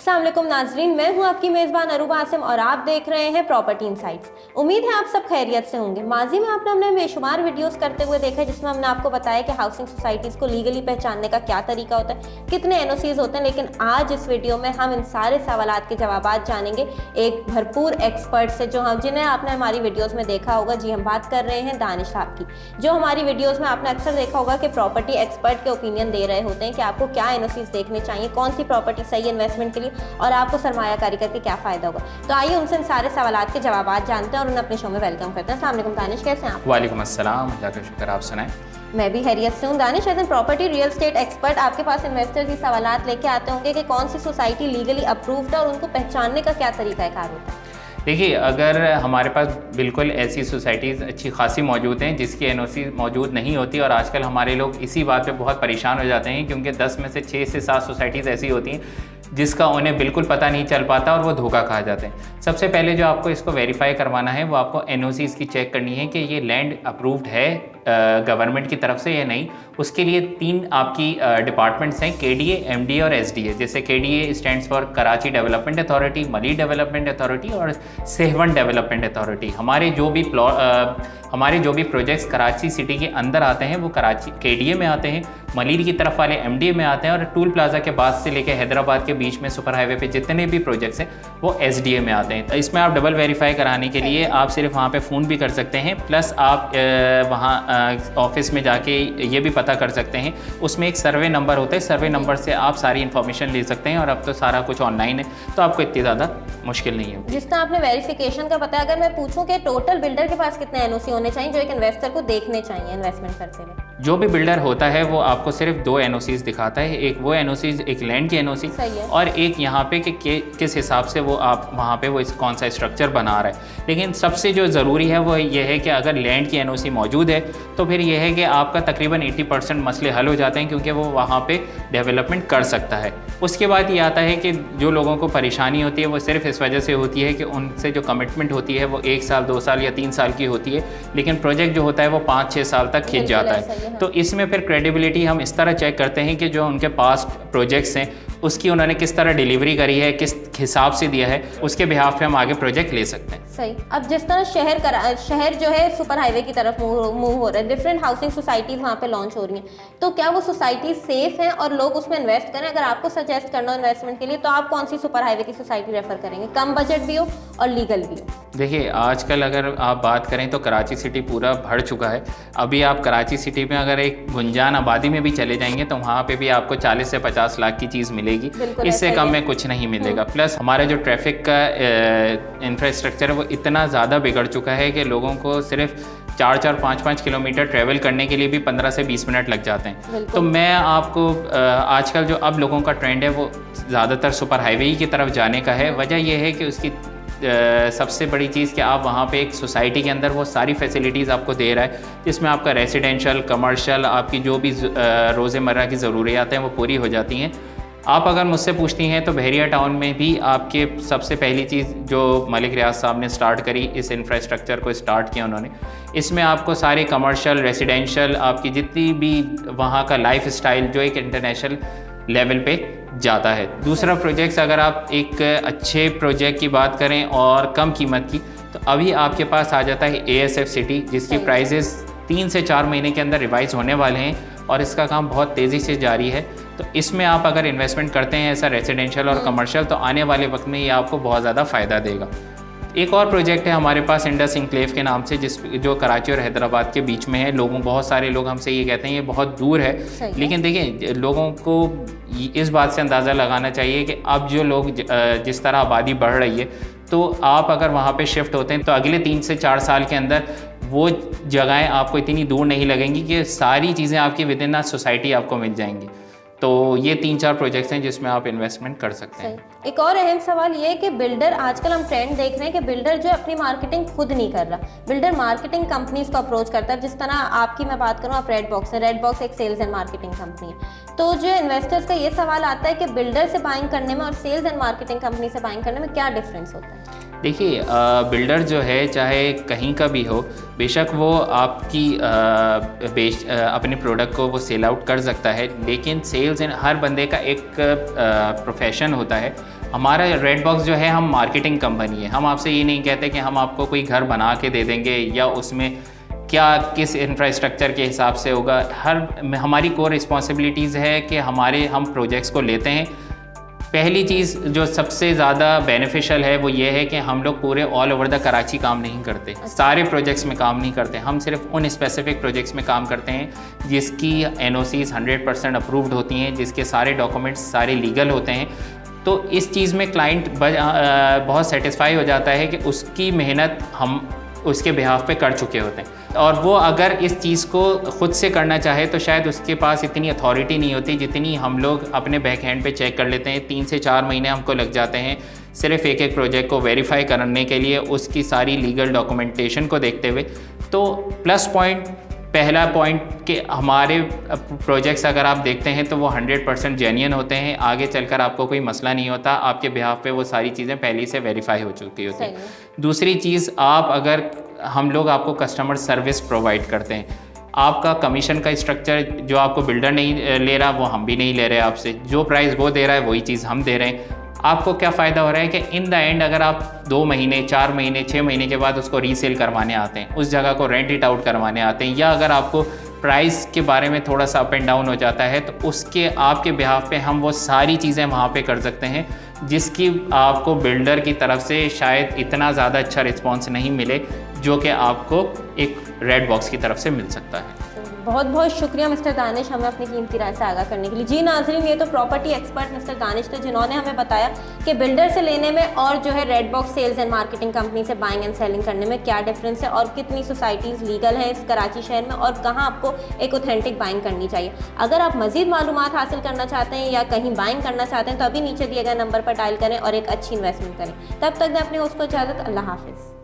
अस्सलाम वालेकुम नाजरीन, मैं हूं आपकी मेज़बान अरूबा आसिम और आप देख रहे हैं प्रॉपर्टी इनसाइट्स। उम्मीद है आप सब खैरियत से होंगे। माजी में आपने हमने बेशुमार वीडियोस करते हुए देखा है जिसमें हमने आपको बताया कि हाउसिंग सोसाइटीज़ को लीगली पहचानने का क्या तरीका होता है, कितने एनओसीज होते हैं। लेकिन आज इस वीडियो में हम इन सारे सवालात के जवाब जानेंगे एक भरपूर एक्सपर्ट से, जो हम जिन्हें आपने हमारी वीडियोज़ में देखा होगा। जी, हम बात कर रहे हैं दानिश साहब की, जो हमारी वीडियोज़ में आपने अक्सर देखा होगा कि प्रॉपर्टी एक्सपर्ट के ओपिनियन दे रहे होते हैं कि आपको क्या एनओसीज देखने चाहिए, कौन सी प्रॉपर्टी सही इन्वेस्टमेंट के लिए और आपको सरमायाकारी करके क्या फ़ायदा होगा। तो आइए उनसे इन सारे सवालात के जवाब जानते हैं और उन्हें अपने शो में वेलकम करते हैं। अस्सलाम वालेकुम दानिश, कैसे हैं आप? वालेकुम अस्सलाम, अल्लाह का शुक्र, आप सुनाएं। मैं भी खैरियत से हूँ। Danish, as an property real estate expert आपके पास इन्वेस्टर की सवालात लेके आते होंगे कि कौन सी सोसाइटी लीगली अप्रूव्ड है और उनको पहचानने का क्या तरीकाकार होता है। देखिए, अगर हमारे पास बिल्कुल ऐसी सोसाइटीज़ अच्छी खासी मौजूद हैं जिसकी एनओसी मौजूद नहीं होती, और आजकल हमारे लोग इसी बात पे बहुत परेशान हो जाते हैं क्योंकि 10 में से 6 से 7 सोसाइटीज़ ऐसी होती हैं जिसका उन्हें बिल्कुल पता नहीं चल पाता और वो धोखा खा जाते हैं। सबसे पहले जो आपको इसको वेरीफाई करवाना है वो आपको एनओसीज़ की चेक करनी है कि ये लैंड अप्रूव्ड है गवर्नमेंट की तरफ से या नहीं। उसके लिए 3 आपकी डिपार्टमेंट्स हैं, KDA, MDA और SDA। जैसे KDA stands for Karachi development authority, मली डेवलपमेंट अथॉरिटी और सेहवन डेवलपमेंट अथॉरिटी। हमारे जो भी प्रोजेक्ट्स कराची सिटी के अंदर आते हैं वो कराची KDA में आते हैं, मलीर की तरफ वाले MDA में आते हैं, और टूल प्लाजा के बाद से लेकर हैदराबाद के बीच में सुपर हाईवे पे जितने भी प्रोजेक्ट्स हैं वो SDA में आते हैं। तो इसमें आप डबल वेरीफाई कराने के लिए आप सिर्फ वहाँ पे फ़ोन भी कर सकते हैं, प्लस आप वहाँ ऑफिस में जाके ये भी पता कर सकते हैं। उसमें एक सर्वे नंबर होता है, सर्वे नंबर से आप सारी इन्फॉर्मेशन ले सकते हैं, और अब तो सारा कुछ ऑनलाइन है तो आपको इतनी ज़्यादा मुश्किल नहीं है। जिस तरह आपने वेरिफिकेशन का बताया, अगर मैं पूछूं कि टोटल बिल्डर के पास कितने एनओसी होने चाहिए जो एक इन्वेस्टर को देखने चाहिए इन्वेस्टमेंट करते हुए? जो भी बिल्डर होता है वो आपको सिर्फ 2 एनओसीज दिखाता है। एक वो एनओसीज, एक लैंड की एनओसी, और एक यहाँ पे कि किस हिसाब से वो आप वहाँ पे वो कौन सा स्ट्रक्चर बना रहा है। लेकिन सबसे जो ज़रूरी है वो ये है कि अगर लैंड की एनओसी मौजूद है तो फिर ये है कि आपका तकरीबन 80% मसले हल हो जाते हैं, क्योंकि वो वहाँ पे डेवलपमेंट कर सकता है। उसके बाद ये आता है कि जो लोगों को परेशानी होती है वो सिर्फ इस वजह से होती है कि उनसे जो कमिटमेंट होती है वो 1 साल, 2 साल या 3 साल की होती है, लेकिन प्रोजेक्ट जो होता है वो 5-6 साल तक खिंच जाता है। तो इसमें फिर क्रेडिबिलिटी हम इस तरह चेक करते हैं कि जो उनके पास प्रोजेक्ट्स हैं उसकी उन्होंने किस तरह डिलीवरी करी है, किस हिसाब से दिया है, उसके बिहाफ पे हम आगे प्रोजेक्ट ले सकते हैं। सही। अब जिस तरह शहर जो है सुपर हाईवे की तरफ मूव हो रहा है, डिफरेंट हाउसिंग सोसाइटीज़ वहाँ पे लॉन्च हो रही हैं, तो क्या वो सोसाइटी सेफ है और लोग उसमें इन्वेस्ट करें? अगर आपको सजेस्ट करना हो इन्वेस्टमेंट के लिए तो आप कौन सी सुपर हाईवे की सोसाइटी रेफर करेंगे, कम बजट भी हो और लीगल भी हो? देखिए, आजकल अगर आप बात करें तो कराची सिटी पूरा भर चुका है। अभी आप कराची सिटी में अगर एक गुंजान आबादी में भी चले जाएंगे तो वहाँ पे भी आपको 40 से 50 लाख की चीज़ मिलेगी, इससे कम में कुछ नहीं मिलेगा। प्लस हमारा जो ट्रैफिक का इंफ्रास्ट्रक्चर है वो इतना ज़्यादा बिगड़ चुका है कि लोगों को सिर्फ 4-4, 5-5 किलोमीटर ट्रैवल करने के लिए भी 15 से 20 मिनट लग जाते हैं। तो मैं आपको आजकल जो अब लोगों का ट्रेंड है वो ज़्यादातर सुपर हाईवे ही की तरफ जाने का है। वजह यह है कि उसकी सबसे बड़ी चीज़ कि आप वहाँ पे एक सोसाइटी के अंदर वो सारी फैसिलिटीज़ आपको दे रहा है जिसमें आपका रेसिडेंशियल, कमर्शियल, आपकी जो भी रोज़मर्रा की ज़रूरियात हैं वो पूरी हो जाती हैं। आप अगर मुझसे पूछती हैं तो बहरिया टाउन में भी आपके सबसे पहली चीज़ जो मलिक रियाज साहब ने स्टार्ट करी, इस इंफ्रास्ट्रक्चर को स्टार्ट किया उन्होंने, इसमें आपको सारे कमर्शियल, रेसिडेंशियल, आपकी जितनी भी वहाँ का लाइफ स्टाइल जो एक इंटरनेशनल लेवल पे जाता है। दूसरा प्रोजेक्ट्स, अगर आप एक अच्छे प्रोजेक्ट की बात करें और कम कीमत की, तो अभी आपके पास आ जाता है ASF सिटी, जिसकी प्राइजेस 3 से 4 महीने के अंदर रिवाइज होने वाले हैं और इसका काम बहुत तेज़ी से जारी है। तो इसमें आप अगर इन्वेस्टमेंट करते हैं ऐसा रेसिडेंशियल और कमर्शियल, तो आने वाले वक्त में ये आपको बहुत ज़्यादा फ़ायदा देगा। एक और प्रोजेक्ट है हमारे पास इंडस इंक्लेव के नाम से, जो कराची और हैदराबाद के बीच में है। बहुत सारे लोग हमसे ये कहते हैं ये बहुत दूर है, लेकिन देखिए लोगों को इस बात से अंदाज़ा लगाना चाहिए कि अब जो लोग जिस तरह आबादी बढ़ रही है, तो आप अगर वहाँ पे शिफ्ट होते हैं तो अगले 3 से 4 साल के अंदर वो जगहें आपको इतनी दूर नहीं लगेंगी कि सारी चीज़ें आपकी विद इन सोसाइटी आपको मिल जाएंगी। तो ये 3-4 प्रोजेक्ट्स हैं जिसमें आप इन्वेस्टमेंट कर सकते हैं। एक और अहम सवाल ये है कि बिल्डर, आजकल हम ट्रेंड देख रहे हैं कि बिल्डर जो अपनी मार्केटिंग खुद नहीं कर रहा, बिल्डर मार्केटिंग कंपनीज को अप्रोच करता है। जिस तरह आपकी मैं बात करूँ, आप रेड बॉक्स है, रेड बॉक्स एक सेल्स एंड मार्केटिंग कंपनी है। तो जो इन्वेस्टर्स का ये सवाल आता है कि बिल्डर से बाइंग करने में और सेल्स एंड मार्केटिंग कंपनी से बाइंग करने में क्या डिफरेंस होता है? देखिए, बिल्डर जो है चाहे कहीं का भी हो, बेशक वो आपकी अपने प्रोडक्ट को वो सेल आउट कर सकता है, लेकिन सेल्स इन हर बंदे का एक प्रोफेशन होता है हमारा रेड बॉक्स जो है, हम मार्केटिंग कंपनी है। हम आपसे ये नहीं कहते कि हम आपको कोई घर बना के दे देंगे या उसमें क्या किस इंफ्रास्ट्रक्चर के हिसाब से होगा। हमारी कोर रिस्पॉन्सिबिलिटीज़ है कि हम प्रोजेक्ट्स को लेते हैं। पहली चीज़ जो सबसे ज़्यादा बेनिफिशियल है वो ये है कि हम लोग पूरे ऑल ओवर द कराची काम नहीं करते, सारे प्रोजेक्ट्स में काम नहीं करते। हम सिर्फ उन स्पेसिफिक प्रोजेक्ट्स में काम करते हैं जिसकी NOCs 100% अप्रूव्ड होती हैं, जिसके सारे डॉक्यूमेंट्स सारे लीगल होते हैं। तो इस चीज़ में क्लाइंट बहुत सेटिस्फाई हो जाता है कि उसकी मेहनत हम उसके बिहाफ पे कर चुके होते हैं। और वो अगर इस चीज़ को ख़ुद से करना चाहे तो शायद उसके पास इतनी अथॉरिटी नहीं होती जितनी हम लोग अपने बैक हैंड पे चेक कर लेते हैं। 3 से 4 महीने हमको लग जाते हैं सिर्फ एक एक प्रोजेक्ट को वेरीफाई करने के लिए, उसकी सारी लीगल डॉक्यूमेंटेशन को देखते हुए। तो प्लस पॉइंट, पहला पॉइंट कि हमारे प्रोजेक्ट्स अगर आप देखते हैं तो वो 100% जेन्युइन होते हैं। आगे चलकर आपको कोई मसला नहीं होता, आपके बिहाफ पे वो सारी चीज़ें पहले से वेरीफाई हो चुकी होती हैं। दूसरी चीज़, हम लोग आपको कस्टमर सर्विस प्रोवाइड करते हैं। आपका कमीशन का स्ट्रक्चर जो आपको बिल्डर नहीं ले रहा वो हम भी नहीं ले रहे आपसे। जो प्राइस वो दे रहा है वही चीज़ हम दे रहे हैं। आपको क्या फ़ायदा हो रहा है कि इन द एंड अगर आप 2 महीने, 4 महीने, 6 महीने के बाद उसको रीसेल करवाने आते हैं, उस जगह को रेंट इट आउट करवाने आते हैं, या अगर आपको प्राइस के बारे में थोड़ा सा अप एंड डाउन हो जाता है तो उसके आपके बिहाफ पे हम वो सारी चीज़ें वहाँ पे कर सकते हैं जिसकी आपको बिल्डर की तरफ से शायद इतना ज़्यादा अच्छा रिस्पॉन्स नहीं मिले जो कि आपको एक रेड बॉक्स की तरफ से मिल सकता है। बहुत बहुत शुक्रिया मिस्टर दानिश हमें अपनी कीमती राय से आगाह करने के लिए। जी नाज़रीन, ये तो प्रॉपर्टी एक्सपर्ट मिस्टर दानिश थे जिन्होंने हमें बताया कि बिल्डर से लेने में और जो है red box sales and marketing company से बाइंग एंड सेलिंग करने में क्या डिफरेंस है और कितनी सोसाइटीज़ लीगल हैं इस कराची शहर में और कहाँ आपको एक ऑथेंटिक बाइंग करनी चाहिए। अगर आप मज़ीद मालूमात हासिल करना चाहते हैं या कहीं बाइंग करना चाहते हैं तो अभी नीचे दिए गए नंबर पर डायल करें और एक अच्छी इन्वेस्टमेंट करें। तब तक मैं अपने होस्ट को इजाज़त, अल्लाह हाफिज़।